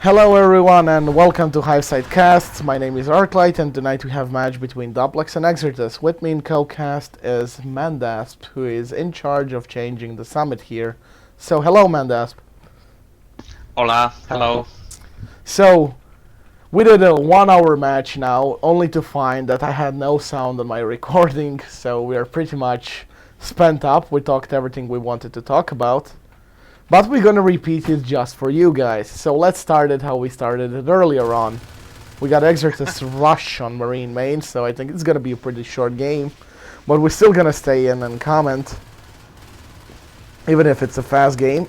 Hello everyone and welcome to Hiveside Casts. My name is Arclight and tonight we have a match between Duplex and Exertus. With me in co-cast is Mandasp, who is in charge of changing the summit here. So hello Mandasp. Hola, hello. So we did a 1 hour match now, only to find that I had no sound on my recording, so we are pretty much spent up. We talked everything we wanted to talk about. But we're gonna repeat it just for you guys. So let's start it how we started it earlier on. We got Exertus rush on Marine main, so I think it's gonna be a pretty short game. But we're still gonna stay in and comment, even if it's a fast game.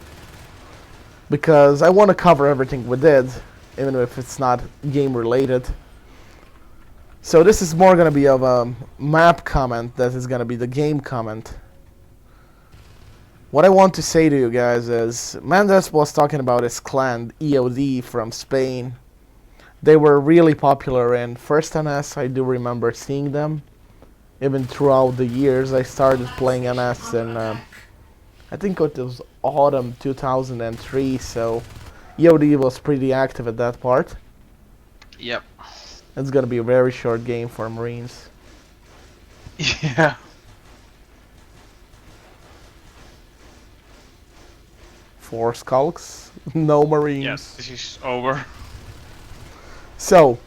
Because I want to cover everything we did, even if it's not game related. So this is more gonna be of a map comment that is gonna be the game comment. What I want to say to you guys is, Mendes was talking about his clan, EOD, from Spain. They were really popular in first NS, I do remember seeing them. Even throughout the years, I started playing NS in, I think it was autumn 2003, so EOD was pretty active at that part. Yep. It's gonna be a very short game for Marines. Yeah. Four skulks, no Marines. Yes, this is over. So,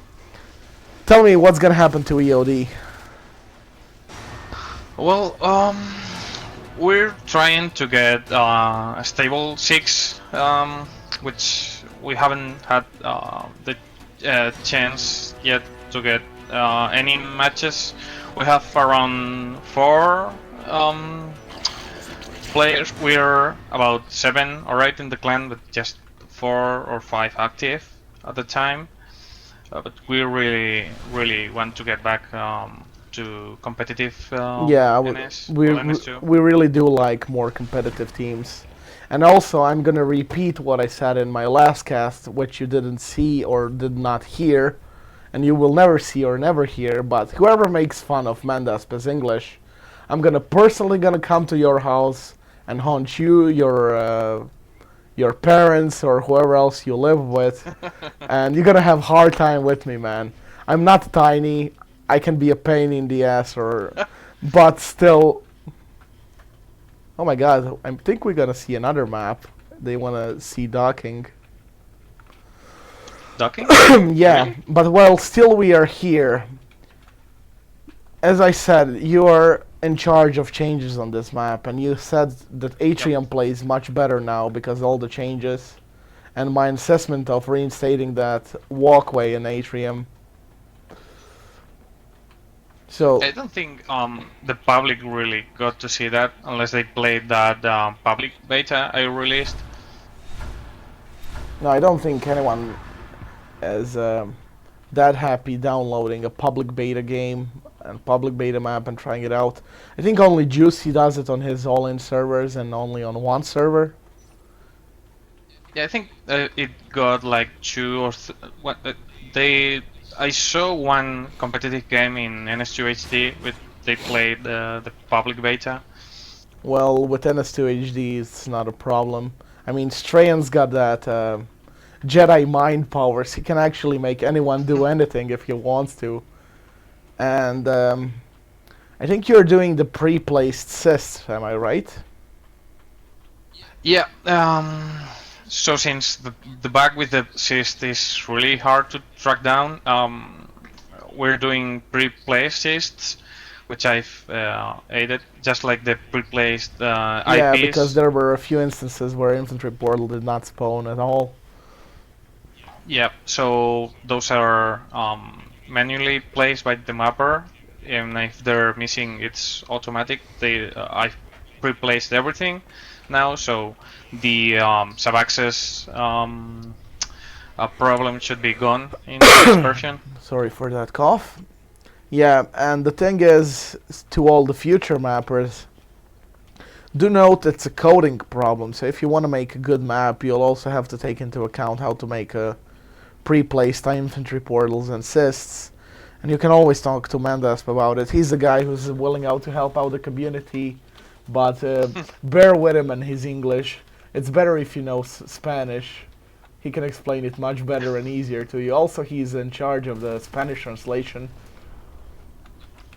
tell me what's gonna happen to EOD. Well, we're trying to get a stable 6, which we haven't had the chance yet to get any matches. We have around 4 players. We're about 7 or 8 in the clan, but just 4 or 5 active at the time. But we really want to get back to competitive Yeah, NS, we really do like more competitive teams. And also, I'm gonna repeat what I said in my last cast, which you didn't see or did not hear, and you will never see or never hear. But whoever makes fun of Mandaspa's English, I'm gonna personally come to your house and haunt you, your parents, or whoever else you live with, and you're gonna have hard time with me, man. I'm not tiny. I can be a pain in the ass, but still. Oh my God! I think we're gonna see another map. They wanna see docking. Docking? Yeah, Really? but well, still we are here. As I said, you are in charge of changes on this map, and you said that Atrium plays much better now because all the changes, and my assessment of reinstating that walkway in Atrium. So I don't think the public really got to see that unless they played that public beta I released. no, I don't think anyone is that happy downloading a public beta game and public beta map and trying it out. I think only Juicy does it on his all-in servers and only on one server. Yeah, I think it got like 2 or what I saw one competitive game in NS2 HD with they played the public beta. Well, with NS2 HD, it's not a problem. I mean, Strayan's got that Jedi mind powers. He can actually make anyone do anything if he wants to. And I think you're doing the pre-placed cyst, am I right? Yeah. So since the bug with the cyst is really hard to track down, we're doing pre-placed cysts, which I've aided, just like the pre-placed IPs. Yeah, because there were a few instances where infantry portal did not spawn at all. Yeah, so those are manually placed by the mapper, and if they're missing, it's automatic. I've pre-placed everything now, so the sub-access problem should be gone in this version. Sorry for that cough. Yeah, and the thing is, to all the future mappers, do note it's a coding problem. So if you want to make a good map, you'll also have to take into account how to make a pre-placed infantry portals and cysts. And you can always talk to Mandasp about it. He's the guy who's willing out to help out the community. But bear with him and his English. It's better if you know Spanish. He can explain it much better and easier to you. Also, he's in charge of the Spanish translation.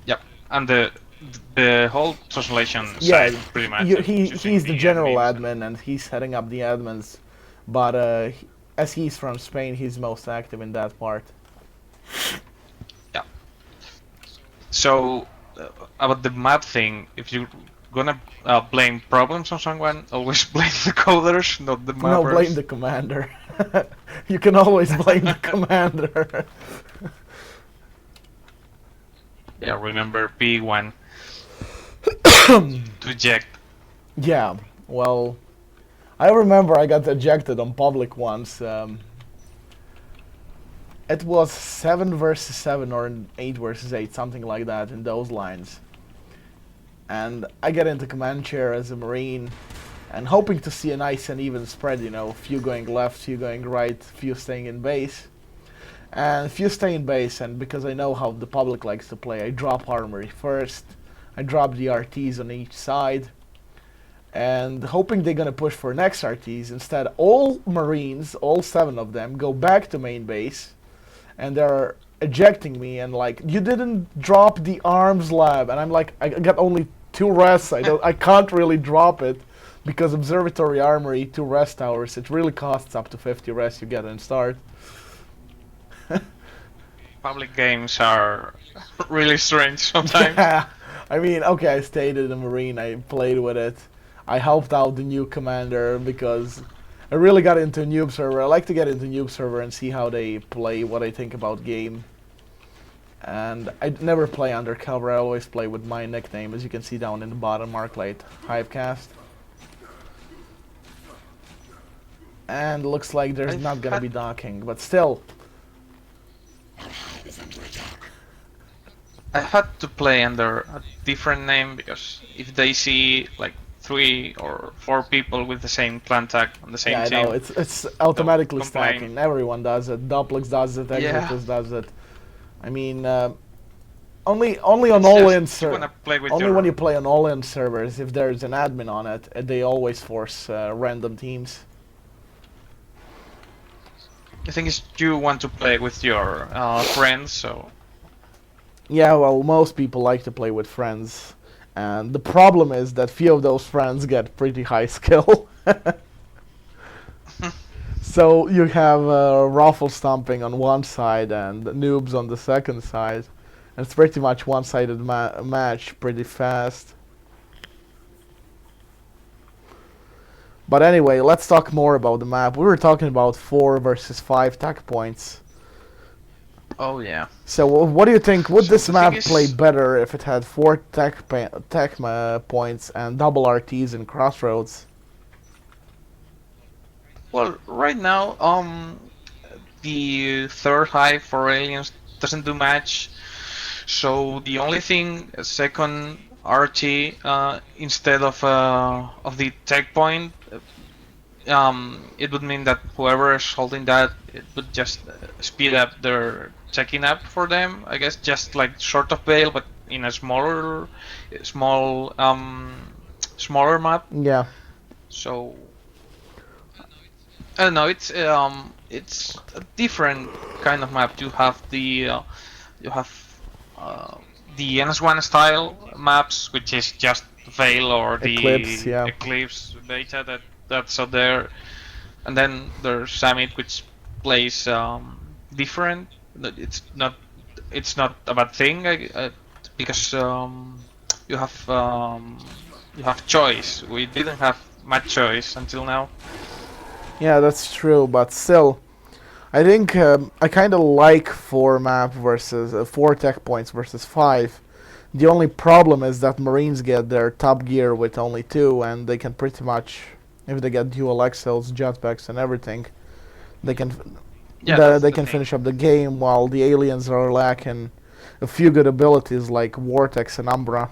Yep, and the whole translation Yeah, side pretty much. Of choosing he's the general admins admin and he's setting up the admins. But as he's from Spain, he's most active in that part. Yeah. So about the map thing, if you're gonna blame problems on someone, always blame the coders, not the mappers. No, blame the commander. You can always blame the commander. Yeah, remember P1 to eject. Yeah, well, I remember I got ejected on public once. It was 7 versus 7 or 8 versus 8, something like that, in those lines. And I get into command chair as a Marine, and hoping to see a nice and even spread, you know, few going left, few going right, few staying in base. And few stay in base, and because I know how the public likes to play, I drop armory first. I drop the RTs on each side, and hoping they're gonna push for next RTs. Instead, all Marines, all 7 of them, go back to main base, and they're ejecting me, and like, you didn't drop the arms lab, and I'm like, I got only 2 rests. I can't really drop it because observatory armory, 2 rest hours. It really costs up to 50 rests you get in start. Public games are really strange sometimes. Yeah, I mean, okay, I stayed in the Marine, I played with it. I helped out the new commander because I really got into noob server. I like to get into noob server and see how they play, what I think about game. And I never play undercover, I always play with my nickname, as you can see down in the bottom, Marklate Hivecast. And looks like there's not gonna be docking, but still. I had to play under a different name because if they see like 3 or 4 people with the same clan tag on the same team, yeah, I know, it's automatically complain. stacking. Everyone does it. Duplex does it. Exertus does it. I mean, only on all-in servers. Only when you play on all-in servers, if there's an admin on it, they always force random teams. The thing is, you want to play with your friends, so. Yeah, well, most people like to play with friends, and the problem is that few of those friends get pretty high skill. So you have raffle stomping on one side and noobs on the second side. And it's pretty much one-sided match, pretty fast. But anyway, let's talk more about the map. We were talking about 4 versus 5 tech points. Oh yeah. So what do you think? Would this map play better if it had 4 tech points and double RTs and crossroads? Well, right now, the third hive for aliens doesn't do much. So the only thing, a second RT instead of the tech point, it would mean that whoever is holding that, it would just speed up their checking up for them. I guess just like short of Veil, but in a smaller map. Yeah. So I don't know. It's a different kind of map. You have the NS1 style maps, which is just Veil or the Eclipse beta that's out there, and then there's Summit, which plays different. It's not a bad thing because you have choice. We didn't have much choice until now. Yeah, that's true, but still, I think I kind of like 4 map versus 4 tech points versus 5. The only problem is that Marines get their top gear with only 2, and they can pretty much, if they get dual XLs, jetpacks, and everything, they can finish up the game, while the aliens are lacking a few good abilities like Vortex and Umbra.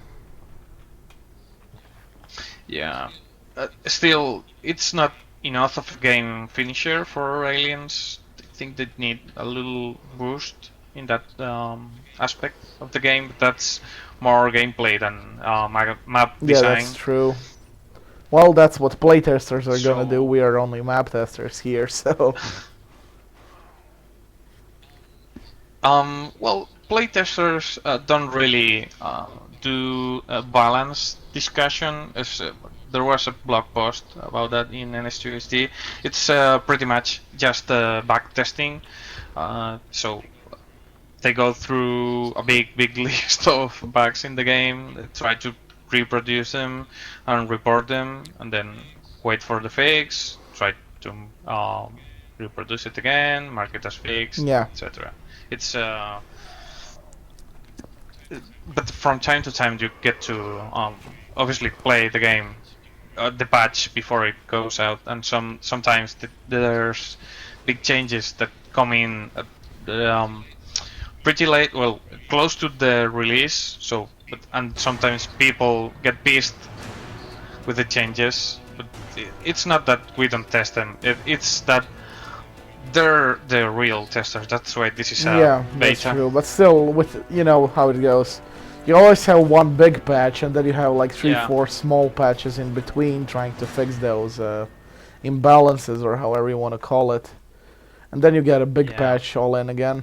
Yeah, still, it's not enough of a game finisher for aliens. I think they need a little boost in that aspect of the game, but that's more gameplay than map design. Yeah, that's true. Well, that's what playtesters are gonna do. So, We are only map testers here, so well, playtesters don't really do a balanced discussion. There was a blog post about that in NS2SD. It's pretty much just back testing. So they go through a big list of bugs in the game, they try to reproduce them and report them, and then wait for the fix, try to reproduce it again, mark it as fixed, yeah. etc. It's but from time to time you get to obviously play the game, the patch before it goes out, and sometimes there's big changes that come in at pretty late, well, close to the release. So, and sometimes people get pissed with the changes, but it's not that we don't test them. It's that they're the real testers. That's why this is a Yeah, beta. that's true. But still, with you know how it goes, you always have one big patch, and then you have like 3-4 small patches in between, trying to fix those imbalances or however you want to call it, and then you get a big patch all in again.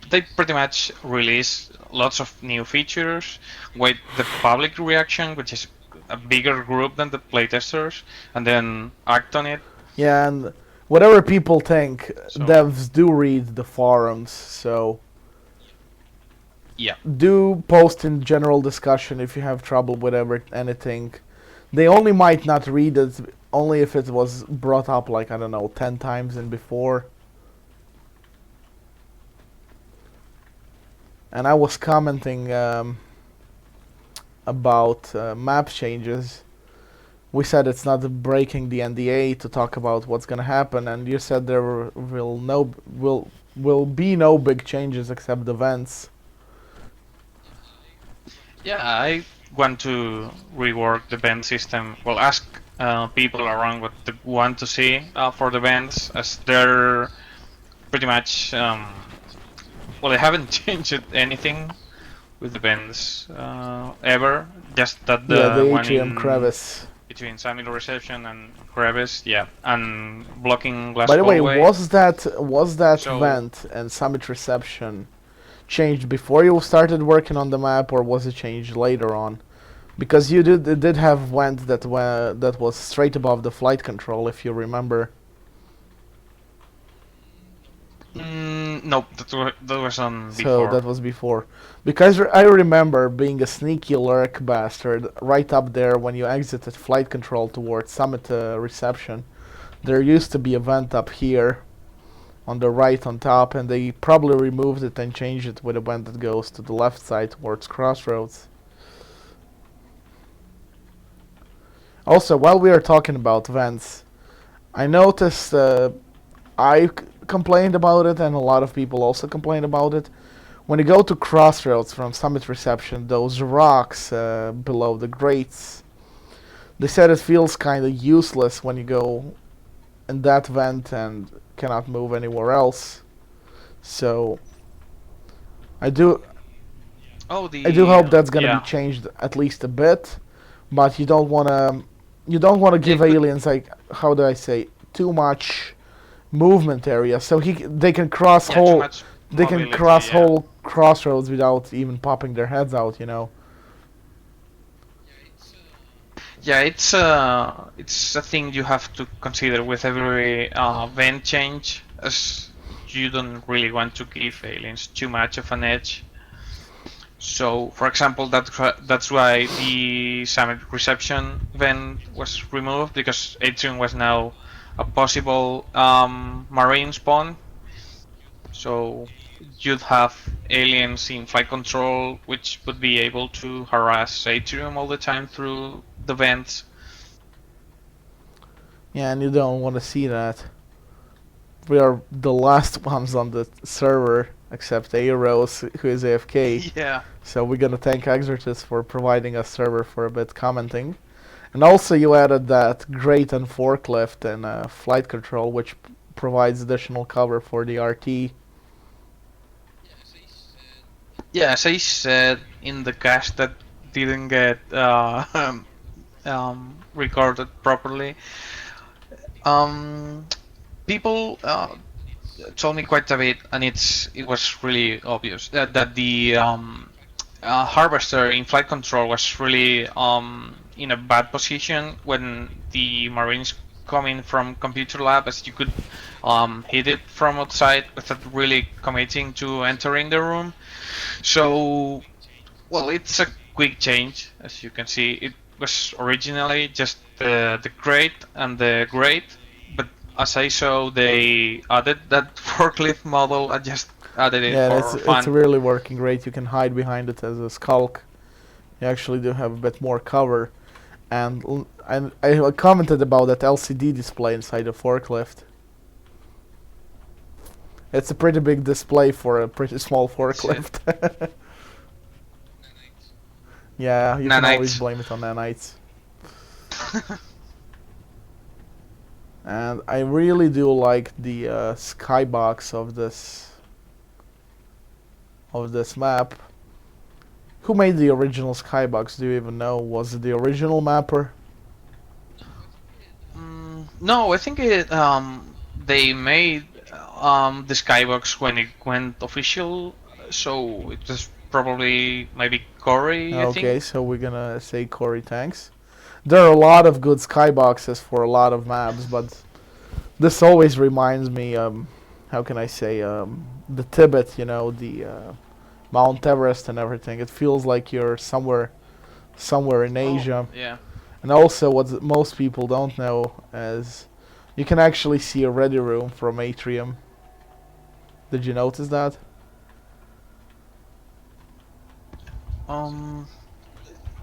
They pretty much release lots of new features, wait the public reaction, which is a bigger group than the playtesters, and then act on it. Yeah, and whatever people think, devs do read the forums, so yeah, do post in general discussion if you have trouble with anything. They only might not read it only if it was brought up like, I don't know, 10 times in before. And I was commenting about map changes. We said it's not breaking the NDA to talk about what's gonna happen, and you said there will be no big changes except events. Yeah, I want to rework the band system. Well, ask people around what they want to see for the bands, as they're pretty much well, they haven't changed anything with the bends ever. Just that the one atrium in crevice between Samuel reception and crevice, yeah, and blocking glass. By the way, hallway. was that vent and summit reception changed before you started working on the map, or was it changed later on? Because it did have vent that was straight above the flight control, if you remember. Nope, that was on before. So that was before. Because I remember being a sneaky lurk bastard right up there when you exited flight control towards summit reception. There used to be a vent up here on the right on top, and they probably removed it and changed it with a vent that goes to the left side towards crossroads. Also, while we are talking about vents, I noticed I complained about it, and a lot of people also complained about it. When you go to crossroads from summit reception, those rocks below the grates, they said it feels kind of useless when you go in that vent and cannot move anywhere else. So I do hope that's gonna be changed at least a bit, but you don't wanna give aliens, like, how do I say, too much movement area, so they can cross whole crossroads without even popping their heads out, you know. Yeah, it's a thing you have to consider with every vent change, as you don't really want to give aliens too much of an edge. So, for example, that's why the summit reception vent was removed, because Atrium was now a possible marine spawn. So you'd have aliens in flight control, which would be able to harass Atrium all the time through the vents. Yeah, and you don't want to see that. We are the last ones on the server, except Aioros, who is AFK. Yeah. So we're gonna thank Exertus for providing us server for a bit commenting. And also you added that grate and forklift and flight control, which provides additional cover for the RT. Yeah, as I said in the cast, that didn't get recorded properly. Um, People told me quite a bit, and it was really obvious that the harvester in flight control was really in a bad position when the marines coming from computer lab, as you could hit it from outside without really committing to entering the room. So, well, it's a quick change, as you can see. It was originally just the crate and the grate, but as I saw, they added that forklift model. I just added it Yeah, for it's fun. really working great. You can hide behind it as a skulk. You actually do have a bit more cover. And I commented about that LCD display inside the forklift. It's a pretty big display for a pretty small forklift. Yeah, you can always Nanites. blame it on nanites. And I really do like the skybox of this map. Who made the original skybox? Do you even know? Was it the original mapper? No, I think they made the skybox when it went official, so it was probably maybe Corey, I Okay, think. so we're gonna say Corey, thanks. There are a lot of good skyboxes for a lot of maps, but this always reminds me, how can I say, the Tibet, the Mount Everest and everything. It feels like you're somewhere in Asia. Yeah. And also, what most people don't know is you can actually see a ready room from Atrium. Did you notice that?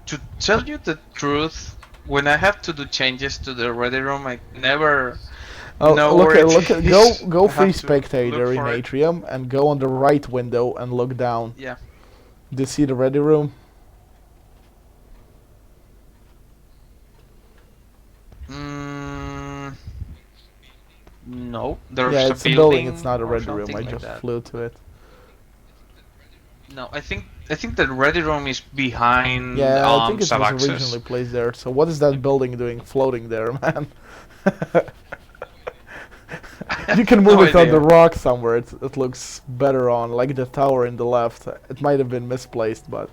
To tell you the truth, when I have to do changes to the ready room, I never Oh, know look where at it is. go I free have to look spectator in for it. Atrium and go on the right window and look down. Yeah. Do you see the ready room? Mm, no, Yeah, there's a it's a building. It's building not a or ready room. something I like just that. flew to it. No, I think the ready room is behind Yeah, I think it sub was access. originally placed there. So what is that building doing floating there, man? You can move No it on the idea. rock somewhere. It looks better on, like the tower in the left. It might have been misplaced, but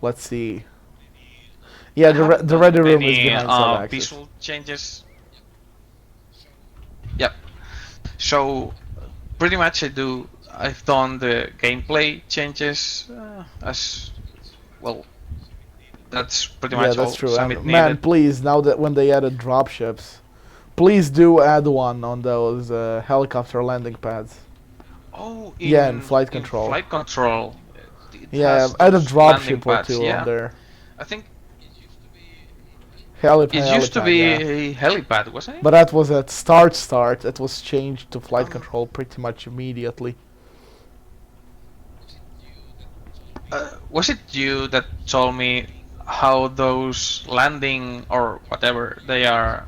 let's see. Yeah, I haven't the done ready room is any behind sub-axis. visual changes. Yep. So pretty much I've done the gameplay changes as well. That's pretty Yeah, much that's all true. And Summit man, needed. please, now that when they added dropships, please do add one on those helicopter landing pads. Oh, Yeah, and in flight in control. flight control, it Yeah, has add a those landing dropship or pads. two on Yeah, there. I think it used to Helipad, be yeah. a helipad, wasn't it? But that was at start. It was changed to flight Um, control pretty much immediately. was it you that told me how those landing or whatever they are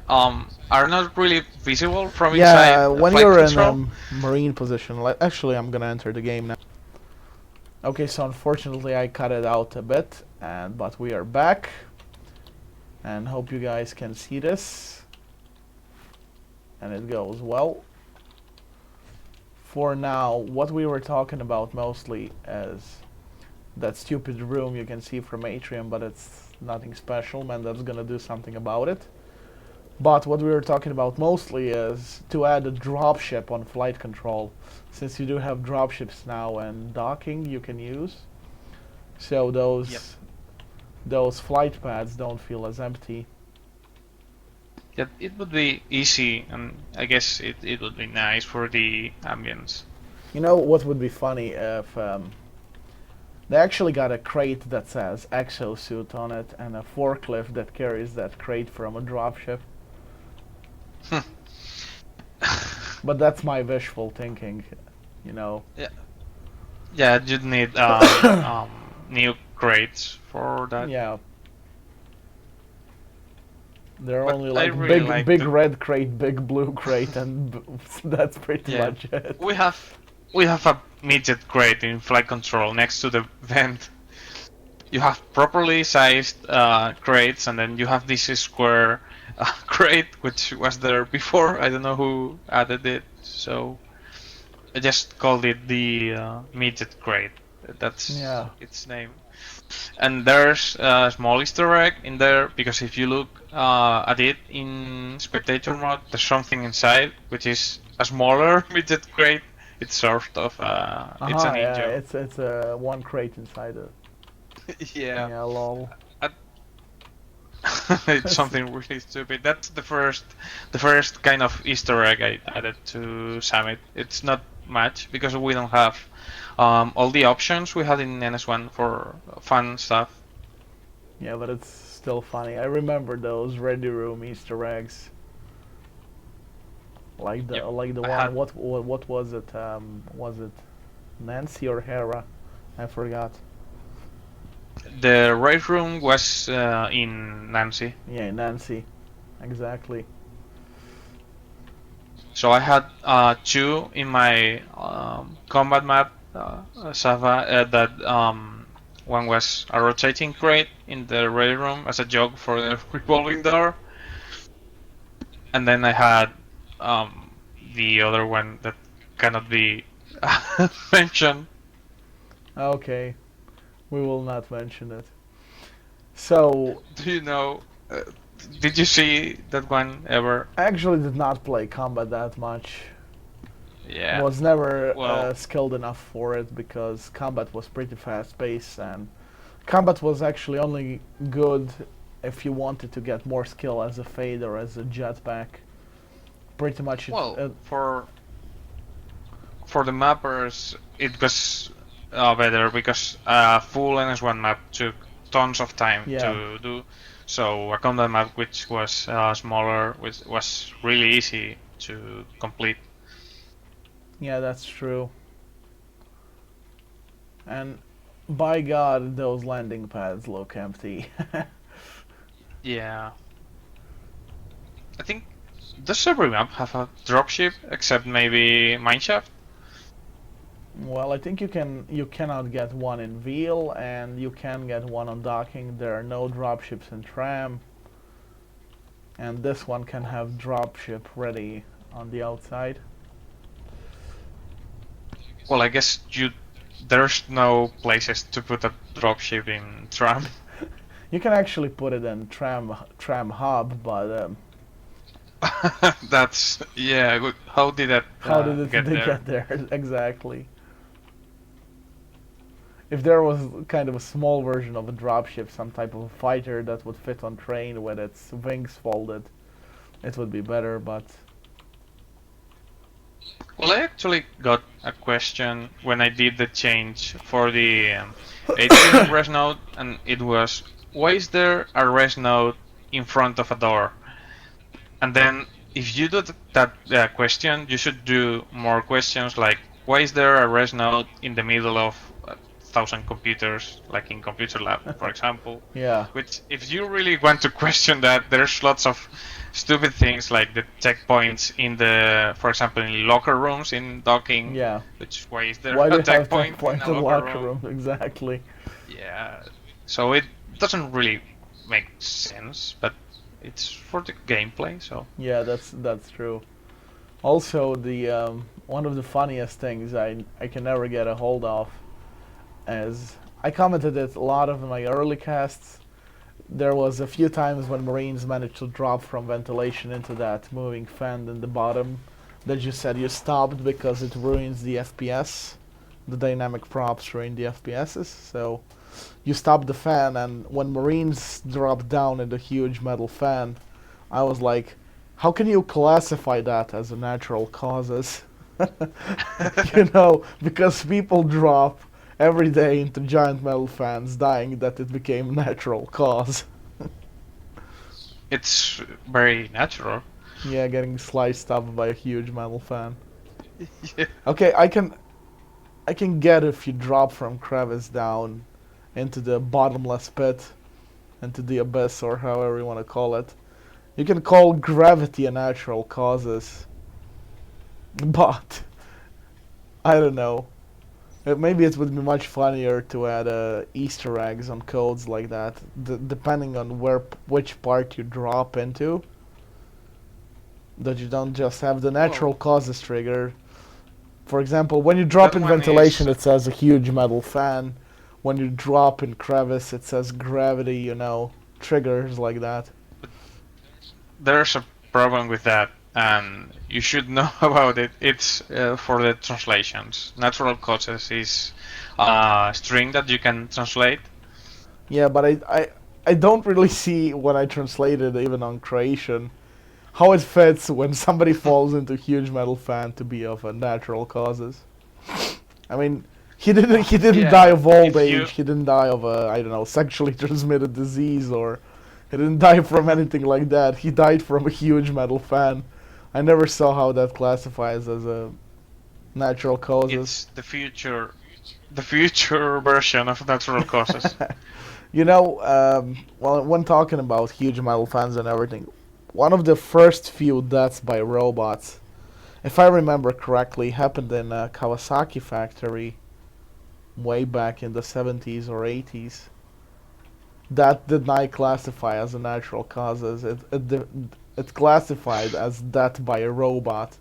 not really visible from inside Yeah, when flight you're in control? marine position, actually I'm gonna enter the game now. Okay, so unfortunately I cut it out a bit, but we are back, and hope you guys can see this, and it goes well. For now, what we were talking about mostly is that stupid room you can see from Atrium, but it's nothing special, man. That's gonna do something about it. But what we were talking about mostly is to add a dropship on flight control, since you do have dropships now and docking you can use. So Yep. those flight pads don't feel as empty. Yeah, it would be easy, and I guess it would be nice for the ambience. You know what would be funny if they actually got a crate that says exosuit on it and a forklift that carries that crate from a dropship. But that's my wishful thinking, you know. Yeah, yeah, you'd need new crates for that. Yeah, they're But only I like really like big the red crate, big blue crate, and that's pretty yeah. much it. We have a midget crate in flight control next to the vent. you have properly sized crates, and then you have this square crate which was there before. I don't know who added it, so I just called it the midget crate. That's Yeah. its name. And there's a small Easter egg in there because if you look at it in spectator mode, there's something inside which is a smaller midget crate. It's sort of it's an Yeah, angel. it's one crate inside it. Yeah. Yeah, lol. It's something really stupid. That's the first kind of Easter egg I added to Summit. It's not much because we don't have all the options we had in NS1 for fun stuff. Yeah, but it's still funny. I remember those Ready Room Easter eggs. Like the Yep. one. I had What was it? Was it Nancy or Hera? I forgot. the raid room was in Nancy, Yeah, Nancy. Exactly. so I had two in my combat map, Sava. That one was a rotating crate in the raid room as a joke for the revolving door, and then I had the other one that cannot be mentioned. Okay, we will not mention it. So, Do you know? Did you see that one ever? I actually did not play combat that much. Yeah. Was never Well, skilled enough for it because combat was pretty fast paced, and combat was actually only good if you wanted to get more skill as a fade or as a jetpack. Pretty much for the mappers, it was better because full NS1 map took tons of time Yeah. to do. So a combat map which was smaller was really easy to complete. Yeah, that's true. And by God, those landing pads look empty. Yeah. I think does every map have a dropship except maybe Mineshaft? Well, I think you cannot get one in Veal, and you can get one on docking. There are no dropships in Tram, and this one can have dropship ready on the outside. Well, I guess there's no places to put a dropship in Tram. You can actually put it in Tram hub, but That's yeah. Good. How did that how did it get they there? get there exactly? If there was kind of a small version of a dropship, some type of fighter that would fit on train with its wings folded, it would be better, but Well, I actually got a question when I did the change for the HQ rest node, and it was, why is there a rest node in front of a door? And then if you do that question, you should do more questions like, why is there a rest node in the middle of 1,000 computers, like in computer lab, for example? yeah. Which, if you really want to question that, there's lots of stupid things like the checkpoints in the, for example, in locker rooms in docking. Yeah. Which, why is there Why do a you have checkpoint checkpoint in a in locker locker room? room? Exactly. Yeah. So it doesn't really make sense, but it's for the gameplay. So Yeah, that's true. Also, the one of the funniest things I can never get a hold of, as I commented it a lot of in my early casts. There was a few times when Marines managed to drop from ventilation into that moving fan in the bottom that you said you stopped because it ruins the FPS. The dynamic props ruin the FPSs, so you stop the fan, and when Marines drop down in the huge metal fan, I was like, how can you classify that as a natural causes? Because people drop every day into giant metal fans, dying that it became natural cause. it's very natural. Yeah, getting sliced up by a huge metal fan. Yeah. Okay, I can get if you drop from crevice down into the bottomless pit, into the abyss, or however you want to call it. You can call gravity a natural causes, but I don't know. Maybe it would be much funnier to add Easter eggs on codes like that, depending on which part you drop into. That you don't just have the natural Well, causes trigger. For example, when you drop that in one ventilation, is it says a huge metal fan. When you drop in crevice, it says gravity. Triggers like that. there's a problem with that, and you should know about it. It's for the translations. Natural causes is a string that you can translate. Yeah, but I don't really see when I translate it, even on creation, how it fits when somebody falls into a huge metal fan to be of a natural causes. I mean, he didn't die Yeah, of old if you age. He didn't die of a, I don't know, sexually transmitted disease, or he didn't die from anything like that. He died from a huge metal fan. I never saw how that classifies as a natural causes. it's the future version of natural causes. Well, when talking about huge metal fans and everything, one of the first few deaths by robots, if I remember correctly, happened in a Kawasaki factory way back in the 70s or 80s. That did not classify as a natural causes. It classified as death by a robot.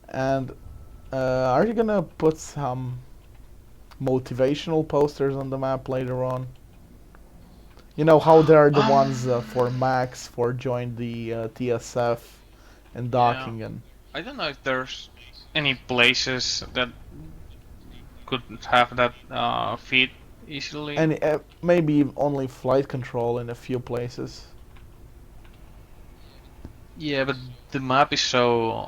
And are you gonna put some motivational posters on the map later on? You know how there are the ones for Um, Max for join the TSF and yeah, docking and I don't know if there's any places that could have that feed easily. maybe only flight control in a few places. Yeah, but the map is so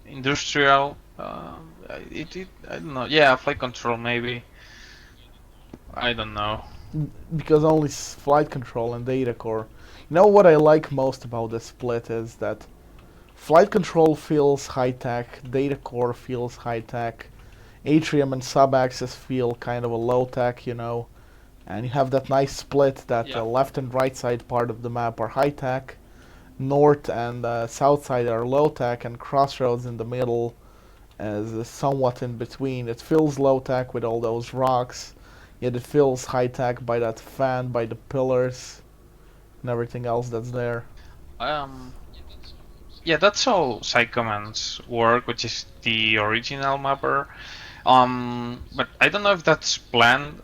industrial. I don't know. Yeah, flight control maybe. I don't know. Because only flight control and data core. You know what I like most about this split is that flight control feels high tech, data core feels high tech, atrium and sub-axis feel kind of a low tech. And you have that nice split that the Yeah. left and right side part of the map are high tech, north and south side are low tech, and crossroads in the middle is somewhat in between. It feels low tech with all those rocks, yet it feels high tech by that fan, by the pillars, and everything else that's there. Um. Yeah, that's how Psychomans work, which is the original mapper. But I don't know if that's planned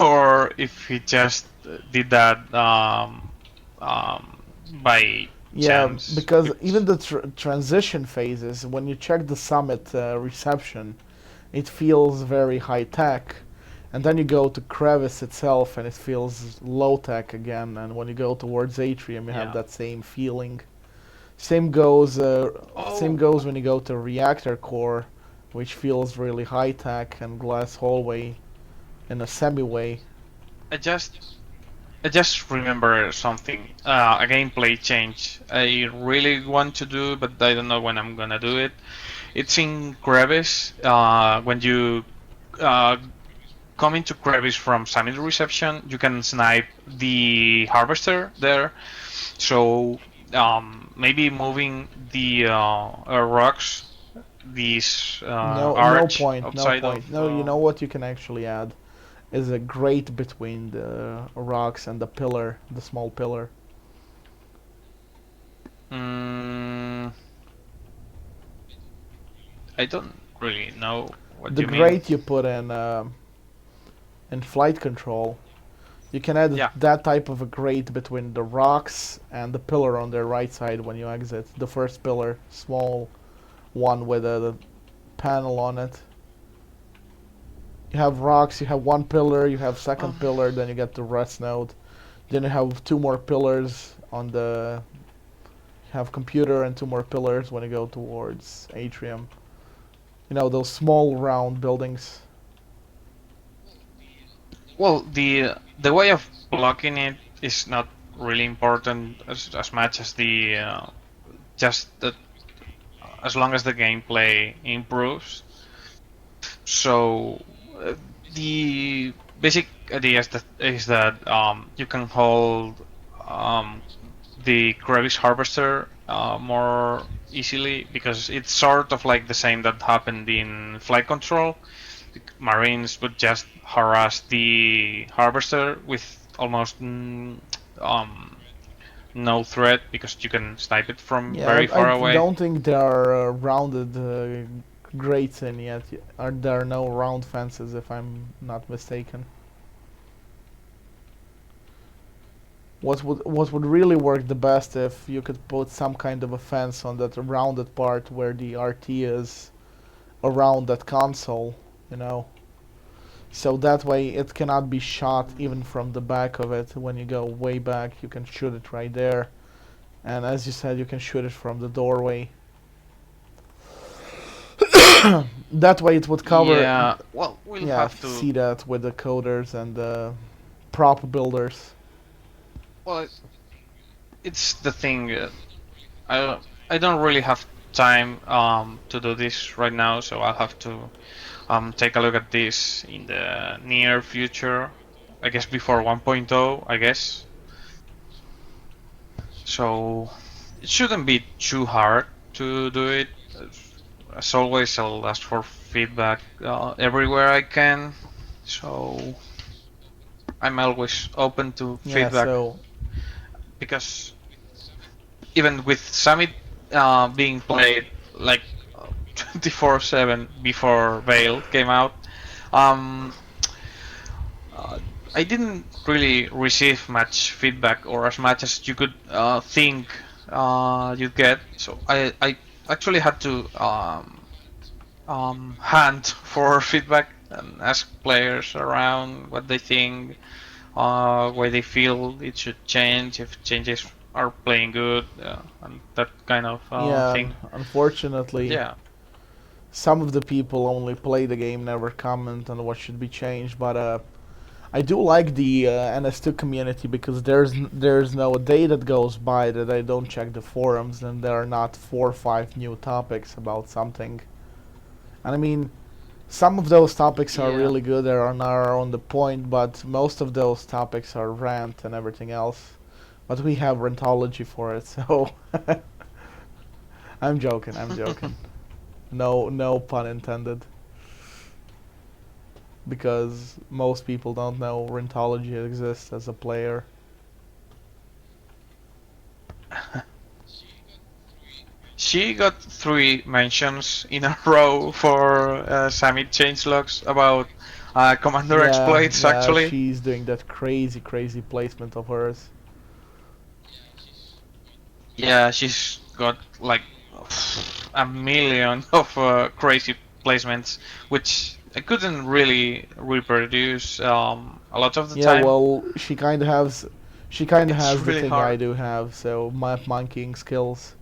or if he just did that by Yeah, chance. because even the transition phases, when you check the summit reception, it feels very high tech. And then you go to crevice itself and it feels low tech again. And when you go towards atrium, you have Yeah. that same feeling. Same goes. Same Oh, goes when you go to reactor core, which feels really high tech and glass hallway in a semi way. I just I just remember something. A gameplay change I really want to do, but I don't know when I'm gonna do it. It's in crevice. When you uh, come into crevice from summit reception, you can snipe the harvester there. So maybe moving the rocks, this No, no arch point. No outside of. point. No, you know what you can actually add is a grate between the rocks and the pillar, the small pillar. Mm, I don't really know what The you mean. grate you put in flight control. You can add Yeah, that type of a grate between the rocks and the pillar on the right side when you exit. The first pillar, small one with a panel on it. You have rocks, you have one pillar, you have second um, pillar, then you get the rest node. Then you have two more pillars on the. You have computer and two more pillars when you go towards atrium. Those small round buildings. well, the way of blocking it is not really important as much as the just that as long as the gameplay improves. So the basic idea is that you can hold um, the crevice harvester more. easily because it's sort of like the same that happened in flight control. Marines would just harass the harvester with almost no threat because you can snipe it from Yeah, very I far away. don't think there are rounded grates in yet. Are there no round fences, if I'm not mistaken? What would really work the best if you could put some kind of a fence on that rounded part where the RT is around that console, you know. So that way it cannot be shot even from the back of it. When you go way back, you can shoot it right there. And as you said, you can shoot it from the doorway. That way it would cover. Yeah, well, we'll Yeah, have to. see that with the coders and the prop builders. Well, it's the thing. I don't really have time to do this right now, so I'll have to take a look at this in the near future. I guess before 1.0, I guess. So it shouldn't be too hard to do it. As always, I'll ask for feedback everywhere I can. So I'm always open to Yeah, feedback so because even with Summit being played like 24/7 before Veil came out, um, uh, I didn't really receive much feedback or as much as you could think you'd get. So I actually had to hunt for feedback and ask players around what they think, where they feel it should change, if changes are playing good, and that kind of yeah, thing. unfortunately, Yeah. some of the people only play the game, never comment on what should be changed. But I do like the NS2 community because there's no day that goes by that I don't check the forums and there are not 4 or 5 new topics about something. And I mean, some of those topics are Yeah. really good, they are not on the point, but most of those topics are rant and everything else. But we have rantology for it, so I'm joking. I'm joking. No pun intended. Because most people don't know rantology exists as a player. She got 3 mentions in a row for Summit changelogs about commander Yeah, exploits, yeah, actually. she's doing that crazy placement of hers. Yeah, she's got like a million of crazy placements, which I couldn't really reproduce a lot of the Yeah, time. well, she kind of has It's the really thing I hard. do have, so map monkeying skills.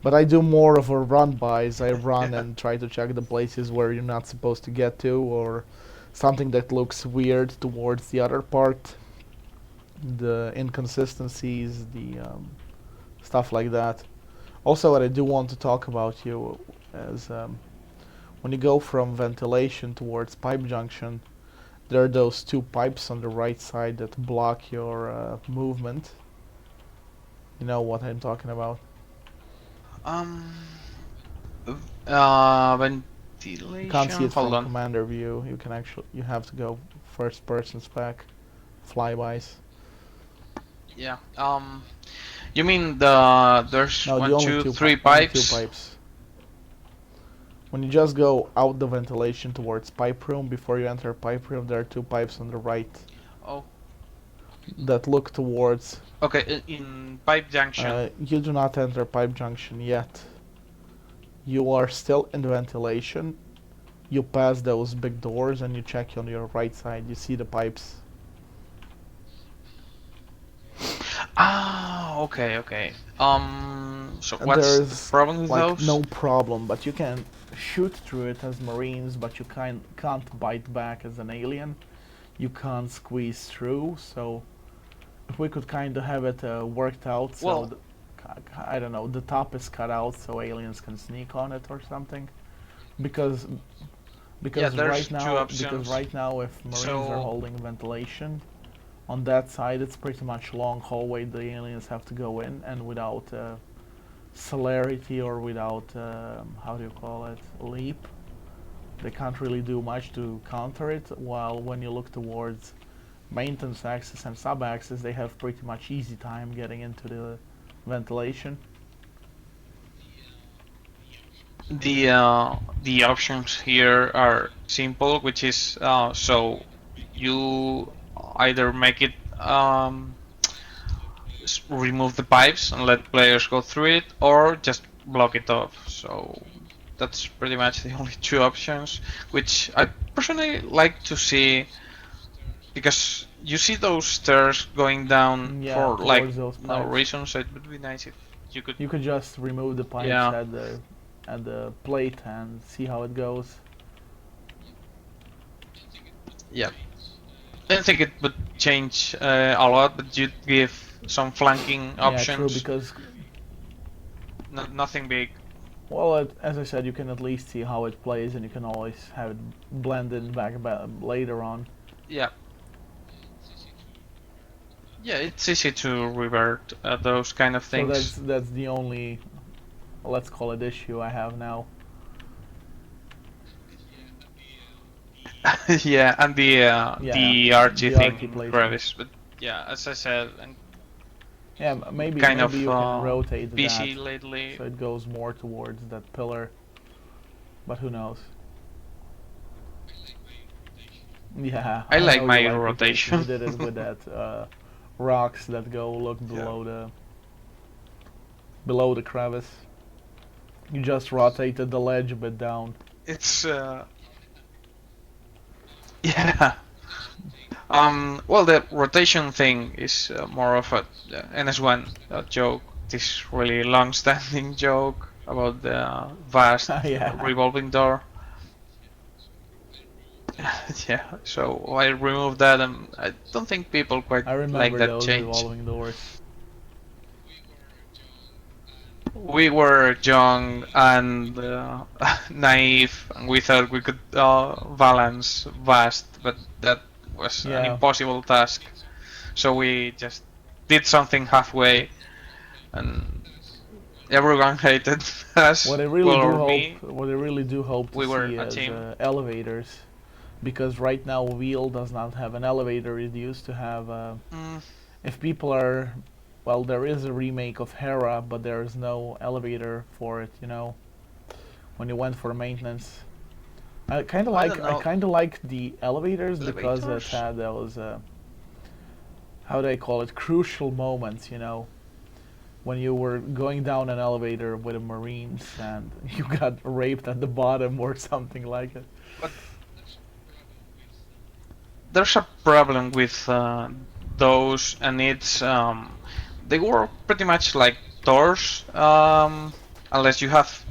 But I do more of a run bys. I run Yeah. and try to check the places where you're not supposed to get to, or something that looks weird towards the other part. The inconsistencies, the stuff like that. Also, what I do want to talk about you is when you go from ventilation towards pipe junction, there are those 2 pipes on the right side that block your movement. You know what I'm talking about. Um. You can't see Ventilation. it Hold from on. commander view. You have to go first person spec, flybys. Yeah. You mean there's No, the one, only two, two three only two pipes? pipes. When you just go out the ventilation towards pipe room, before you enter pipe room, there are 2 pipes on the right Oh. that look towards. Okay. In pipe junction. You do not enter pipe junction yet. You are still in the ventilation. You pass those big doors and you check on your right side. You see the pipes. Ah. Okay. Okay. So And what's the there's problem with like those? no problem, but you can shoot through it as Marines, but you can't bite back as an alien. You can't squeeze through. So if we could kind of have it worked out, so Well, I don't know, the top is cut out so aliens can sneak on it or something. Because yeah. because There's right two now because options. right now if Marines are So holding ventilation, on that side it's pretty much long hallway the aliens have to go in, and without celerity or without how do you call it, leap. They can't really do much to counter it. While when you look towards maintenance axis and sub axis, they have pretty much easy time getting into the ventilation. The options here are simple, which is so you either make it remove the pipes and let players go through it, or just block it off. So that's pretty much the only two options, which I personally like to see, because you see those stairs going down for like no reason. So it would be nice if you could just remove the pipes at the plate and see how it goes. Yeah, I don't think it would change a lot, but you'd give some flanking options. Yeah, true, because nothing big. Well, as I said, you can at least see how it plays, and you can always have it blended back later on. Yeah. Yeah, it's easy to revert those kind of things. So that's the only, let's call it, issue I have now. Yeah, and the RT thing, crevice. But yeah, as I said, and yeah, maybe you can rotate busy that lately, so it goes more towards that pillar. But who knows? Yeah, I like my rotation. You did it with that rocks that go look below the crevice. You just rotated the ledge a bit down. It's yeah. Well, the rotation thing is more of a NS1 joke. This really long-standing joke about the vast revolving door. Yeah, so I removed that, and I don't think people quite like that those change. Revolving doors. We were young and naive, and we thought we could balance vast, but that was an impossible task. So we just did something halfway, and everyone hated us. What I really do hope to see is elevators, because right now Wheel does not have an elevator. It used to have. If people are, well, there is a remake of Hera, but there is no elevator for it. You know, when you went for maintenance. I kind of like the elevators because it had those how do I call it, crucial moments, you know, when you were going down an elevator with the Marines and you got raped at the bottom or something like it. But there's a problem with those, and it's they were pretty much like doors, unless you have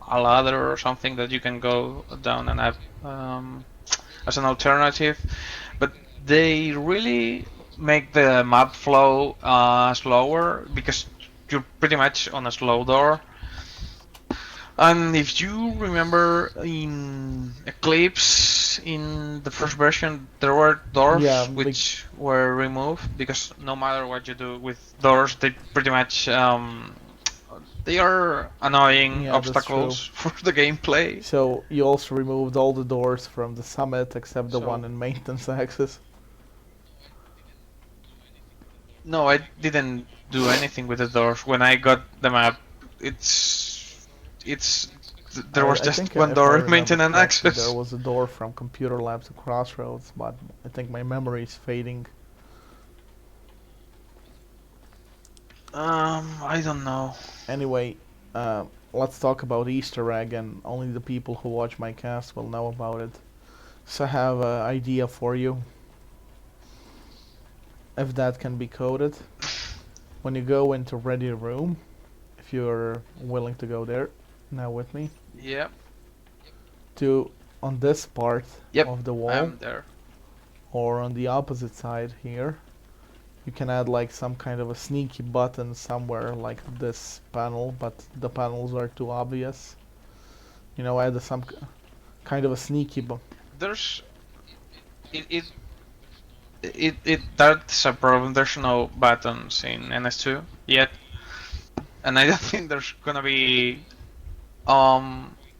a ladder or something that you can go down and have as an alternative, but they really make the map flow slower because you're pretty much on a slow door. And if you remember in Eclipse, in the first version, there were doors which were removed because no matter what you do with doors, they pretty much they are annoying obstacles for the gameplay. So you also removed all the doors from the summit except the one in maintenance axis? No, I didn't do anything with the doors. When I got the map, there was just one door in maintenance axis. There was a door from Computer Lab to Crossroads, but I think my memory is fading. I don't know. Anyway, let's talk about Easter egg, and only the people who watch my cast will know about it. So I have an idea for you, if that can be coded. When you go into ready room, if you're willing to go there, now with me. Yep. On this part of the wall, I'm there. Or on the opposite side here, you can add like some kind of a sneaky button somewhere like this panel, but the panels are too obvious. You know, add some kind of a sneaky button. There's that's a problem. There's no buttons in NS2 yet. and I don't think there's gonna be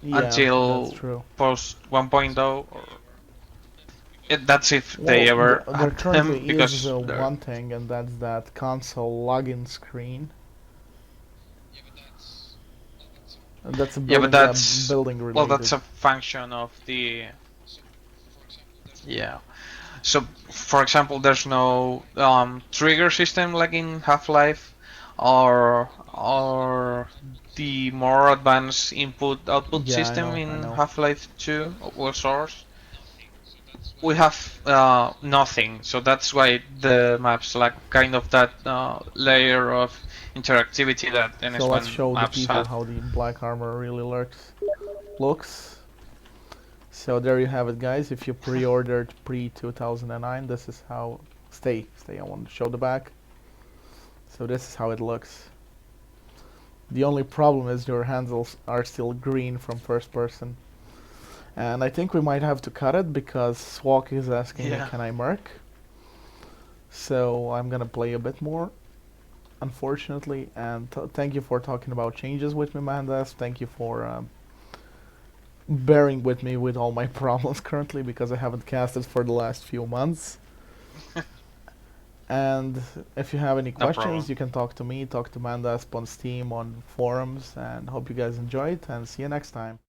Yeah, that's until true. post 1.0, or that's if they Well, ever there add them, currently is because they're. one thing, and that's that console login screen. And that's a Yeah, but that's, building well, related. that's a function of the. Yeah. So, for example, there's no trigger system like in Half-Life, or the more advanced input-output Yeah, system I in know. Half-Life 2 or Source. We have nothing, so that's why the maps lack kind of that layer of interactivity that So let's NS1 show the maps people had. how the black armor really looks. So there you have it, guys. If you pre-ordered pre-2009, this is how. Stay. I want to show the back. So this is how it looks. The only problem is your handles are still green from first person. And I think we might have to cut it because Swalk is asking me, Yeah. can I merc? So I'm gonna play a bit more, unfortunately. And thank you for talking about changes with me, Mandas. Thank you for bearing with me with all my problems currently because I haven't casted for the last few months. And if you have any No questions, problem. you can talk to me, talk to Mandas on Steam, on forums, and hope you guys enjoy it, and see you next time.